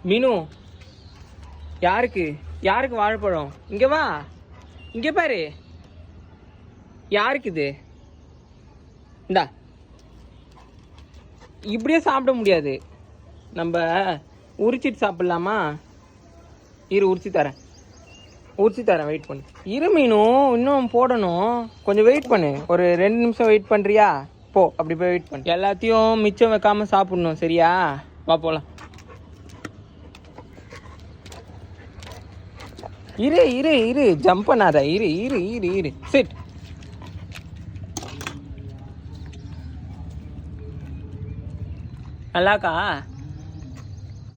மீனு, யாருக்கு யாருக்கு வாழைப்பழம்? இங்கே வா, இங்கே பாரு, யாருக்கு இது? இந்தா, இப்படியே சாப்பிட முடியாது, நம்ம உரிச்சிட்டு சாப்பிட்லாமா? இரு, உரிச்சு தரேன், வெயிட் பண்ணு. இரு மீனு, இன்னும் போடணும், கொஞ்சம் வெயிட் பண்ணு. ஒரு 2 நிமிஷம் வெயிட் பண்ணுறியா? போ, அப்படி போய் வெயிட் பண்ணு. எல்லாத்தையும் மிச்சம் வைக்காமல் சாப்பிட்ணும், சரியா? வா போகலாம். இரு, ஜம்ப் பண்ணாத. இரு சிட். நல்லாக்கா?